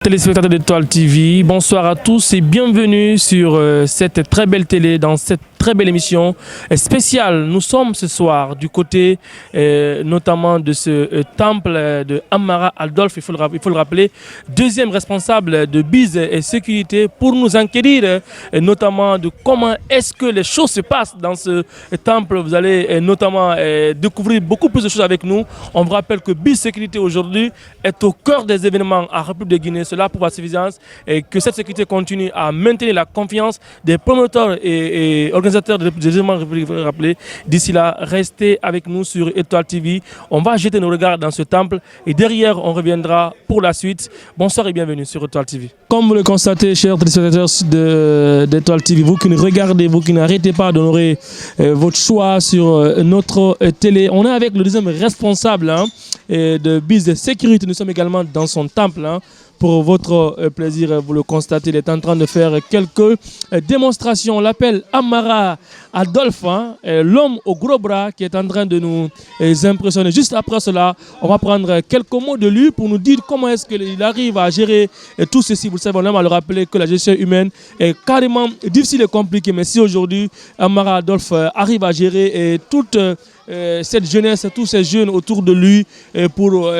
Téléspectateurs d'Étoile TV, bonsoir à tous et bienvenue sur cette très belle télé, dans cette très belle émission spéciale. Nous sommes ce soir du côté notamment de ce temple de Amara Adolphe, il faut le rappeler, deuxième responsable de Biz et sécurité, pour nous enquérir notamment de comment est-ce que les choses se passent dans ce temple. Vous allez notamment découvrir beaucoup plus de choses avec nous. On vous rappelle que Biz sécurité aujourd'hui est au cœur des événements en République de Guinée. Cela pour la suffisance et que cette sécurité continue à maintenir la confiance des promoteurs et organisateurs des événements rappelés. D'ici là, restez avec nous sur Étoile TV. On va jeter nos regards dans ce temple et derrière, on reviendra pour la suite. Bonsoir et bienvenue sur Étoile TV. Comme vous le constatez, chers téléspectateurs d'Étoile TV, vous qui nous regardez, vous qui n'arrêtez pas d'honorer votre choix sur notre télé, on est avec le deuxième responsable de Biz Sécurité. Nous sommes également dans son temple. Pour votre plaisir, vous le constatez, il est en train de faire quelques démonstrations. On l'appelle Amara Adolphe, l'homme au gros bras qui est en train de nous impressionner. Juste après cela, on va prendre quelques mots de lui pour nous dire comment est-ce qu'il arrive à gérer tout ceci. Vous le savez, on aime à le rappeler que la gestion humaine est carrément difficile et compliquée. Mais si aujourd'hui, Amara Adolphe arrive à gérer toute cette jeunesse, tous ces jeunes autour de lui pour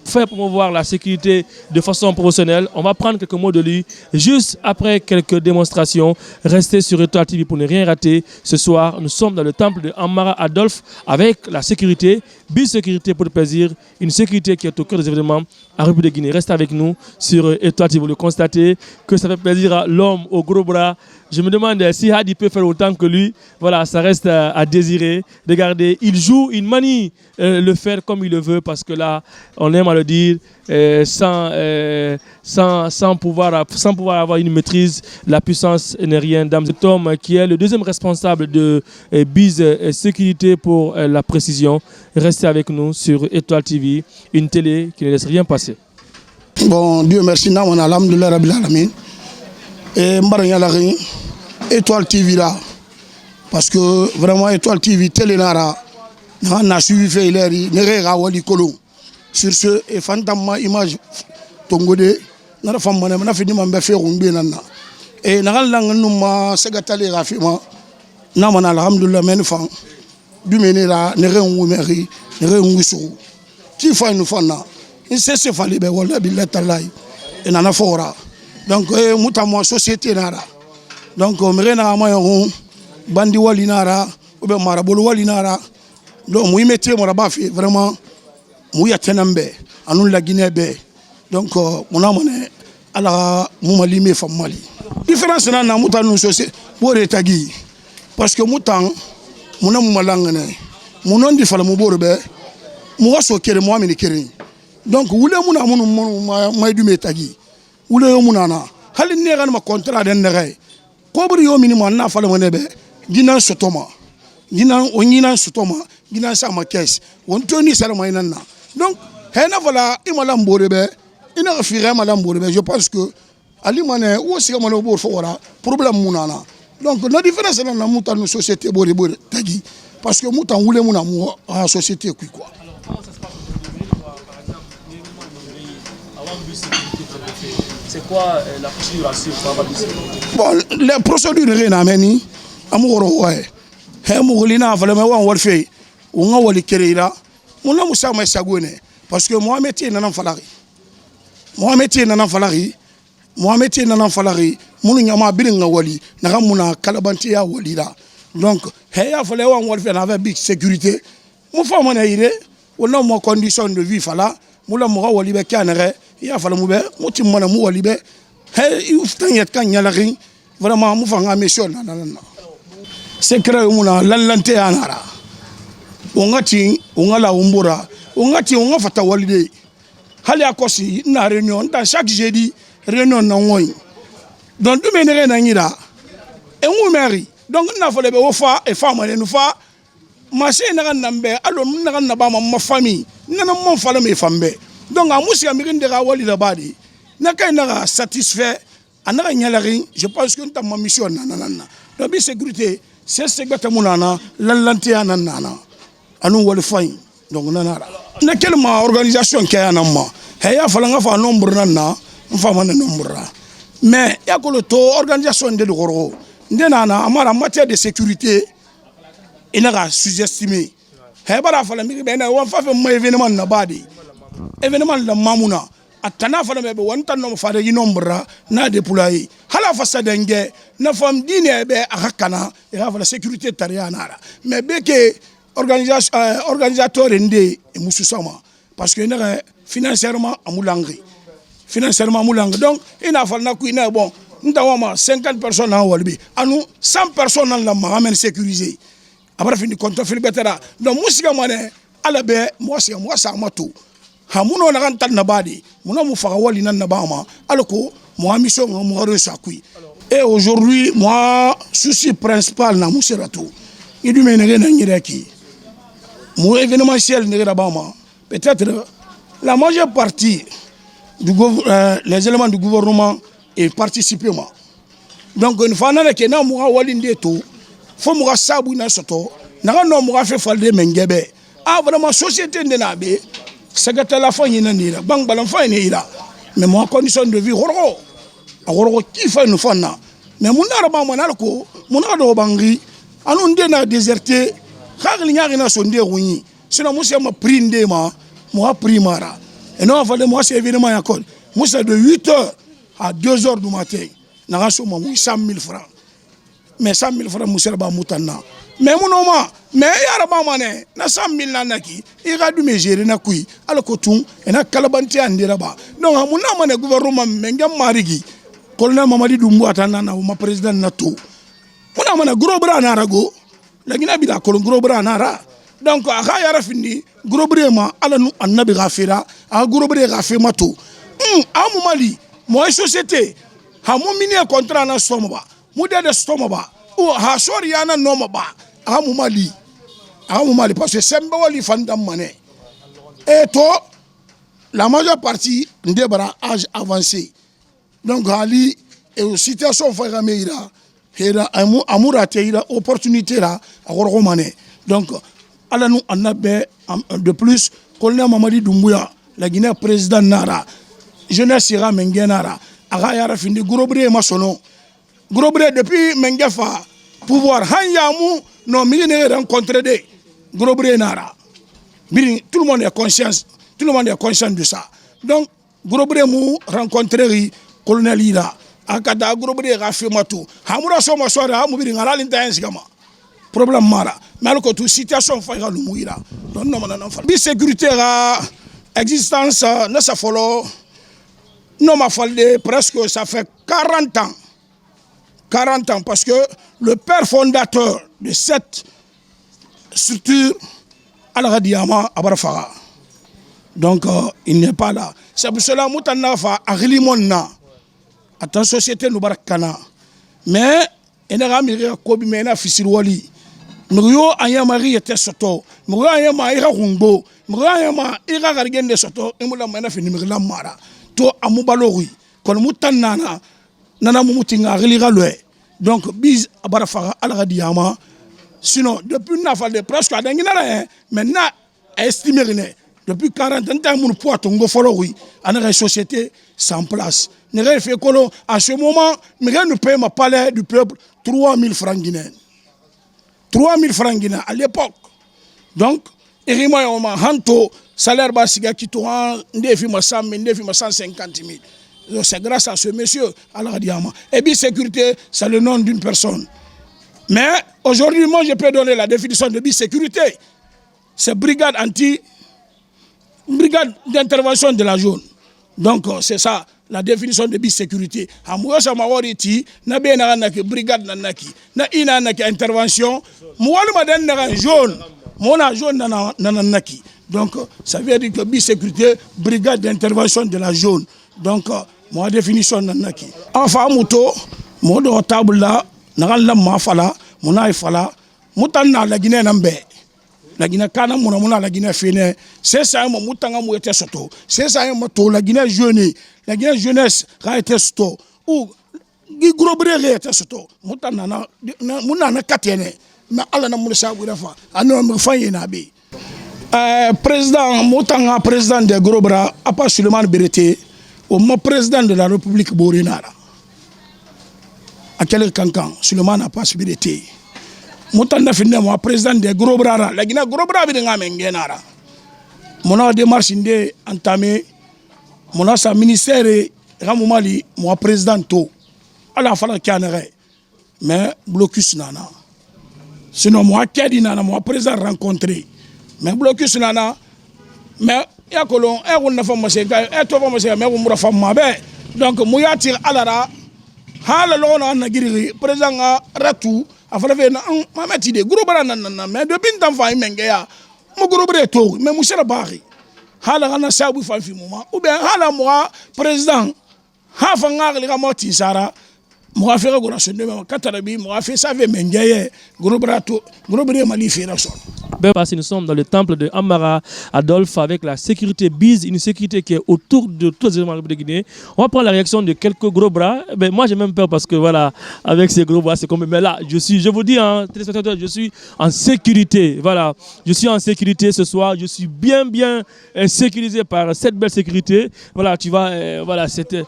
faire promouvoir la sécurité de façon professionnelle. On va prendre quelques mots de lui juste après quelques démonstrations. Restez sur Étoile TV pour ne rien rater. Ce soir, nous sommes dans le temple de Amara Adolphe avec la sécurité, Biz Sécurité pour le plaisir, une sécurité qui est au cœur des événements en République de Guinée. Restez avec nous sur Étoile TV. Vous le constatez que ça fait plaisir à l'homme au gros bras. Je me demande si Hadi peut faire autant que lui. Voilà, ça reste à désirer. Regardez, il joue, il manie le faire comme il le veut parce que là, on aime à le dire, sans pouvoir avoir une maîtrise, la puissance n'est rien. Dame, cet homme qui est le deuxième responsable de Biz Sécurité pour la précision. Restez avec nous sur Étoile TV, une télé qui ne laisse rien passer. Bon, Dieu merci, on a alhamdoulilah rabbil alamin. Et Mbaranyalari, Étoile TV là, parce que vraiment Étoile TV télé nara, on a suivi fait ileri, nerega wali kolo. Sur ce, et fantamma image tongode, nara femme na fini mambe fait rumbi nana. Et nagal langanuma segatale rafima, na man alhamdulillah men fan, du menera nere ngumeri, nere ngusou. Qui fait nous fana? Il sait se fallait be wala billatalai, et nana fora. Donc, mutama société nara. Donc, mrena amayon bandi wali nara, ou bien marabolo wali nara. Donc, moi métier moi bafi vraiment, moi yatenambe, anou la Guinée be. Donc, mon amone ala moumalime famali. Différence na mutanu société pour etagi, parce que mutan, mon amumalangane, mon nom di fala muborbe, moi sokere moi minikere. Donc, où le muna mon maidu metagi. Ule yo munana hali nega ma contrat den nege kobri yo minimum na fala monebe ginan sotoma ginan onyina sotoma ginan sa ma caisse on toni sala mainana donc hena voilà imala mborebe ina fire mala mborebe je pense que ali mané o siga mano bor fo wala problème munana donc la différence na mutan société bori bori tagi parce que mutan wule muna mu en société quoi. C'est quoi la procédure à suivre? Bon, les procédures rien à mener. Amour, ouais. Amourina, vraiment, on va le faire. On va le créer là. On a moussa mais sagouné. Parce que moi, métier n'en falari. Moi, métier n'en falari. Moi, métier n'en falari. Mon yama bilinga wali. Naramuna kalabantia wali là. Donc, il fallait on va le faire avec big sécurité. Mon femme on a idée. On a mon condition de vie fala. Moula moura wali be kanere. Il a fallu mouber, mouti mona mou libe. Hey, il faut tenir quand y a la ring. Vraiment, mou fanga mission na. C'est créé mouna l'allante anara. Ongati, ongala umbura. Ongati onga fata walide. Hali akosi na réunion dans chaque jeudi réunion na ngoy. Donc du menere na ngira. Et mou mari. Donc na fallait be ofa et femme ne nous fa. Marché na nambe allo na ba ma famille. Nana mon fallait me fambe. Donc, à Moussia Mirin de Rawali la badi, n'a qu'à satisfait, à Naranyalari, je pense que tu as ma mission. La sécurité, c'est ce que tu as mounana, l'antiana nana, à nous, le fain. Donc, nana. N'a quelle organisation qui est un homme. Il y a un nombre nana, fama na nombre mais ya ko le to organisation de l'Euro ndenana amara en matière de sécurité il n'a sous-estimé hebara fala mi be na won fa fe mo événement na badi événement la mamuna atana fala be won tan no fa de nombre na déployer hala fa sadenge na fam dine be akana e ha fala sécurité tariana mais be que organisateur ndé e mususama parce que financièrement amulangri donc il a fallu que bon nous avons 50 personnes en Walbi à nous 100 personnes en la maramène sécurisé après fini compte filibetera donc musique mané ala be moi ça matou hamuno na kan tan na badi muno mu faga wali nan na bama alako moi mission mo reçu akui et aujourd'hui moi souci principal na muserato il du menere na ngireki mo événementiel ne bama peut-être la majeure partie les éléments du gouvernement et participement. Donc, une fois que nous avons walindé tout, faut que nous sabu na soto, nous avons fait falder mengebe. Ah vraiment société de nabe, secrétaire la fin yina nira, bank balan fin yina. Mais moi condition de vie horror qui fait nous fana. Mais mon araba manalko, mon ado bangri, anu ndena déserté, khagli nyari na sonde wuni. Sinon moi c'est ma prinde moi primara. Et non, moi, c'est évidemment un code. Moi, c'est de 8h à 2h du matin. Nous avons 800 000 francs. Mais 100 000 francs, nous sommes moutana. Mais mon nom, mais il y a pas mané, na 100 000 nanaki, il a dû me gérer na kui, à la coton, et na calabanti en déraba. Donc, à mon nom, le gouvernement, Mengam Marigi, colonel Mamadi Doumbou Atanana, ou ma président Nato. Mon nom, gros bras narago, la Guinabida, gros bras nara. Donc, à Rayara fini, gros brema, à la nou, à Nabi Rafira, à gros bre Rafemato. À mon Mali, moi, société, à mon mini contrat na Somaba, Mouda de Stomaba, ou à Soriana Nomaba, à mon Mali, parce que c'est un peu fandam mané. Et toi, la majeure partie, des bras âge avancé. Donc, Ali, et aux situations Fagameira, et là, Amourate, il a opportunité là, à Romané. Donc, alors nous en avons de plus, colonel Mamadi Doumbouya, la Guinée président Nara, jeunesse ira Mengue Nara, Agayara fini, Grobré Masono. Grobré depuis Mengefa, pouvoir, Hanyamu, non, Mine rencontré des Grobré Nara. Tout le monde est conscient de ça. Donc, Grobré Mou rencontré colonel Ira, Akada Grobré Rafematou, Hamoura Soma Soara, Hamoubiri Nara Lintaensigama. Problème mara mais alors que toute situation fa ga lumouira donc non non fa bi sécurité la existence ne ça follow non ma falde presque ça fait 40 ans parce que le père fondateur de cette structure Al Diama Abarafara donc il n'est pas là c'est pour cela mutana fa aglimonna à ta société nous barakana mais enera miri ko bi mena fisirwali Mourio Ayamari était soto, Mourio Ayama ira rumbo, Mourio Ayama ira gargende soto, et moula mena fini la mara. To amubalori, kon mutanana, nana mumutinga relira loe. Donc biz abarafara al-Radiyama. Sinon, depuis n'a fallu presque à denginara, maintenant estimé depuis 40 ans, mon poids tongo followi, à une société sans place. Ne fait que à ce moment, ne paye ma palais du peuple 3 000 francs guinéens. 3 000 francs guinéens à l'époque. Donc, il y a un salaire basique qui est 100 000, 150 000. C'est grâce à ce monsieur, Al Diama. Et bien, sécurité, c'est le nom d'une personne. Mais aujourd'hui, moi, je peux donner la définition de bisécurité. C'est brigade d'intervention de la zone. Donc, c'est ça. La définition de bisécurité. Amoura Samawariti, na bien na brigade nanaki, na ina naki intervention, moi le matin na jaune, mon jaune nanaki. Donc ça veut dire que bisécurité, brigade d'intervention de la zone. Donc moi définition nanaki. Enfin moto, mon do table là, na la mafala, mona ifala, mutanna la Guinée nambe. La Guinée kana mona la Guinée fene, c'est ça mo mutanga mo était soto. C'est ça mo to la Guinée jeune. La Guinée jeunesse a été soto ou gros bré était soto. Mutanana munana katene. Mais ala na mulsa gurafa. Ano me faye na bi. Président mutanga président de gros bras a pas Suleiman Berete au mon président de la République Borinara. À quel cancan, Suleiman n'a pas subi d'été. Moutanda Finde, moi, président de Gros Bras, la Guinée Gros Bras, Mengenara. Mon a démarche entamé, mon a sa ministère, Ramoumali, moi, président To. À la fin, mais blocus nana. Sinon, moi, Kedi nana, moi, président rencontré. Mais blocus nana, mais il y a que l'on est une femme, mais femme, donc, moi, tire à la Halalona Nagiri, président Ratou, a fait un métier de gros bras, mais depuis un temps, Mengea, mon gros breton, mais Moussa Barry. Halana Sabou Fanfi Mouma, ou bien Hala moi, président, Hafangar, les Ramoti Sara, moi fait un Katarabi, moi fait ça avec Mengea, gros brato, gros bras malifération. Parce que nous sommes dans le temple de Amara Adolphe avec la sécurité bise, une sécurité qui est autour de tous les éléments de Guinée. On va prendre la réaction de quelques gros bras. Ben, moi j'ai même peur parce que voilà, avec ces gros bras, c'est comme. Mais là, je vous dis, hein, téléspectateurs, je suis en sécurité. Voilà, je suis en sécurité ce soir. Je suis bien sécurisé par cette belle sécurité. Voilà, tu vas, voilà, c'était.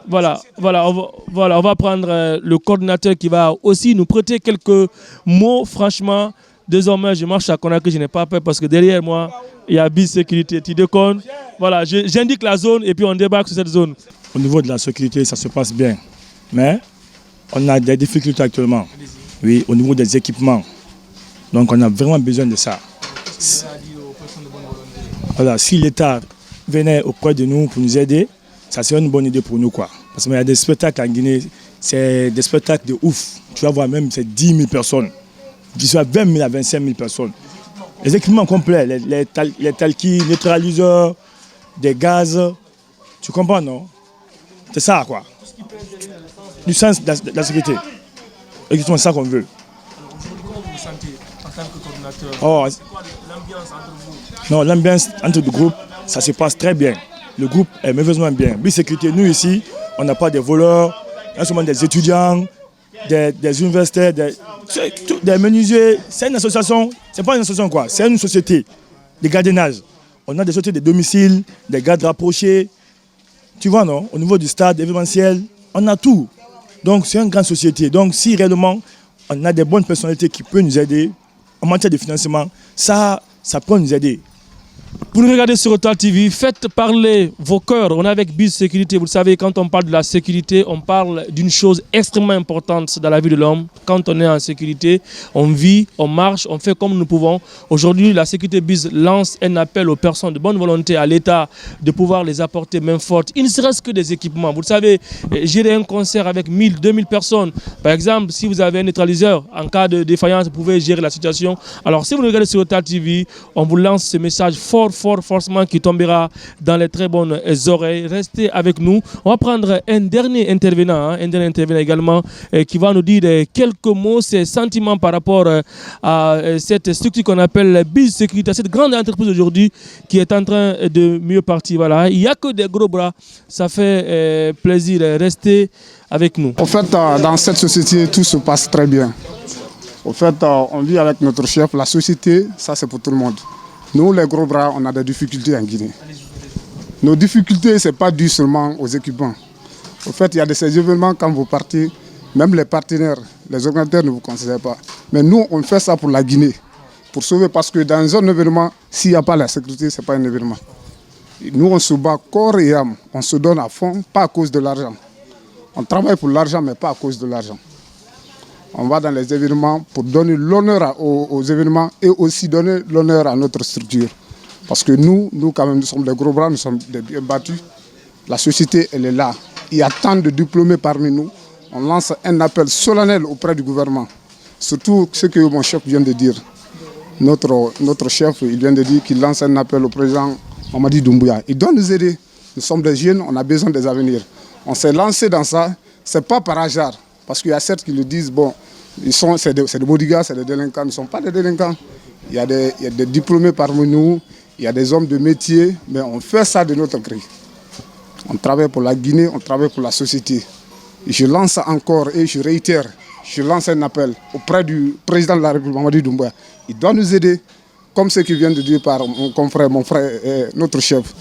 Voilà, on va prendre le coordinateur qui va aussi nous prêter quelques mots, franchement. Désormais, je marche à Conakry, je n'ai pas peur parce que derrière moi, il y a bis sécurité. Tu déconnes. Voilà, j'indique la zone et puis on débarque sur cette zone. Au niveau de la sécurité, ça se passe bien. Mais on a des difficultés actuellement. Oui, au niveau des équipements. Donc on a vraiment besoin de ça. Voilà, si l'État venait auprès de nous pour nous aider, ça serait une bonne idée pour nous, quoi. Parce qu'il y a des spectacles en Guinée, c'est des spectacles de ouf. Tu vas voir même, c'est 10 000 personnes. Je suis à 20 000 à 25 000 personnes. Les équipements complets, les talquis, neutraliseurs, des gaz. Tu comprends, non? C'est ça, quoi. Du sens de la sécurité. Et c'est ça qu'on veut. Comment vous vous sentez en tant que coordinateur? C'est quoi l'ambiance entre vous? Non, l'ambiance entre le groupe, ça se passe très bien. Le groupe est merveilleusement bien. Sécurité, nous ici, on n'a pas des voleurs, on a seulement des étudiants, des universitaires, des menuisiers. C'est une association, c'est pas une association quoi, c'est une société de gardiennage. On a des sociétés de domicile, des gardes rapprochés. Tu vois, non? Au niveau du stade événementiel, on a tout. Donc c'est une grande société. Donc si réellement on a des bonnes personnalités qui peuvent nous aider en matière de financement, ça peut nous aider. Pour nous regarder sur Total TV, faites parler vos cœurs. On est avec Biz Sécurité. Vous le savez, quand on parle de la sécurité, on parle d'une chose extrêmement importante dans la vie de l'homme. Quand on est en sécurité, on vit, on marche, on fait comme nous pouvons. Aujourd'hui, la sécurité Biz lance un appel aux personnes de bonne volonté, à l'État, de pouvoir les apporter main forte. Il ne serait-ce que des équipements. Vous le savez, gérer un concert avec 1000, 2000 personnes. Par exemple, si vous avez un neutraliseur, en cas de défaillance, vous pouvez gérer la situation. Alors, si vous regardez sur Total TV, on vous lance ce message forcément qui tombera dans les très bonnes oreilles. Restez avec nous. On va prendre un dernier intervenant également qui va nous dire quelques mots, ses sentiments par rapport à cette structure qu'on appelle Biz Sécurité, cette grande entreprise aujourd'hui qui est en train de mieux partir. Voilà. Il n'y a que des gros bras. Ça fait plaisir. Restez avec nous. En fait, dans cette société, tout se passe très bien. En fait, on vit avec notre chef. La société, ça c'est pour tout le monde. Nous, les gros bras, on a des difficultés en Guinée. Nos difficultés, ce n'est pas dû seulement aux équipements. En fait, il y a de ces événements, quand vous partez, même les partenaires, les organisateurs ne vous considèrent pas. Mais nous, on fait ça pour la Guinée, pour sauver, parce que dans un événement, s'il n'y a pas la sécurité, ce n'est pas un événement. Nous, on se bat corps et âme, on se donne à fond, pas à cause de l'argent. On travaille pour l'argent, mais pas à cause de l'argent. On va dans les événements pour donner l'honneur aux événements et aussi donner l'honneur à notre structure. Parce que nous quand même, nous sommes des gros bras, nous sommes des bien battus. La société, elle est là. Il y a tant de diplômés parmi nous. On lance un appel solennel auprès du gouvernement. Surtout ce que mon chef vient de dire. Notre chef, il vient de dire qu'il lance un appel au président Mamadi Doumbouya. Il doit nous aider. Nous sommes des jeunes, on a besoin des avenirs. On s'est lancé dans ça, ce n'est pas par hasard. Parce qu'il y a certains qui le disent, bon, c'est des bodyguards, c'est des délinquants. Ils ne sont pas des délinquants. Il y a des diplômés parmi nous, il y a des hommes de métier, mais on fait ça de notre gré. On travaille pour la Guinée, on travaille pour la société. Et je lance encore et je réitère, je lance un appel auprès du président de la République, Mamadi Doumbouya. Il doit nous aider, comme ce qui vient de dire par mon confrère, mon frère, notre chef.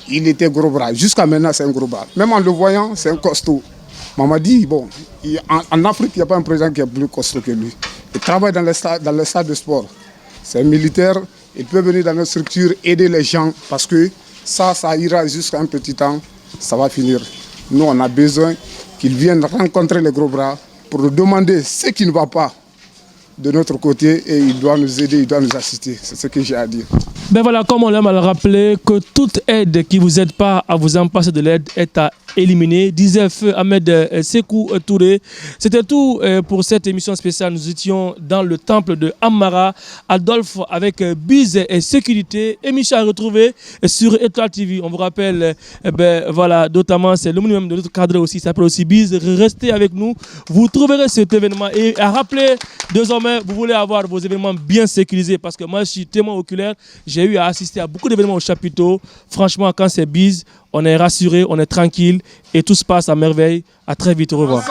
il était gros bras. Jusqu'à maintenant, c'est un gros bras. Même en le voyant, c'est un costaud. Maman dit, bon, en Afrique, il n'y a pas un président qui est plus costaud que lui. Il travaille dans les stades de sport. C'est un militaire, il peut venir dans notre structure, aider les gens, parce que ça ira jusqu'à un petit temps, ça va finir. Nous, on a besoin qu'il vienne rencontrer les gros bras pour nous demander ce qui ne va pas de notre côté et il doit nous aider, il doit nous assister. C'est ce que j'ai à dire. Ben voilà, comme on l'aime à le rappeler, que toute aide qui ne vous aide pas à vous en passer de l'aide est à éliminer, disait Feu Ahmed Sékou Touré. C'était tout pour cette émission spéciale. Nous étions dans le temple de Amara, Adolphe avec Biz et Sécurité. Émission à retrouver sur Étoile TV. On vous rappelle, voilà, notamment c'est le minimum de notre cadre aussi, ça s'appelle aussi Biz. Restez avec nous, vous trouverez cet événement. Et à rappeler, désormais, vous voulez avoir vos événements bien sécurisés parce que moi je suis témoin oculaire. J'ai eu à assister à beaucoup d'événements au chapiteau. Franchement, quand c'est Biz, on est rassuré, on est tranquille et tout se passe à merveille. À très vite, au revoir.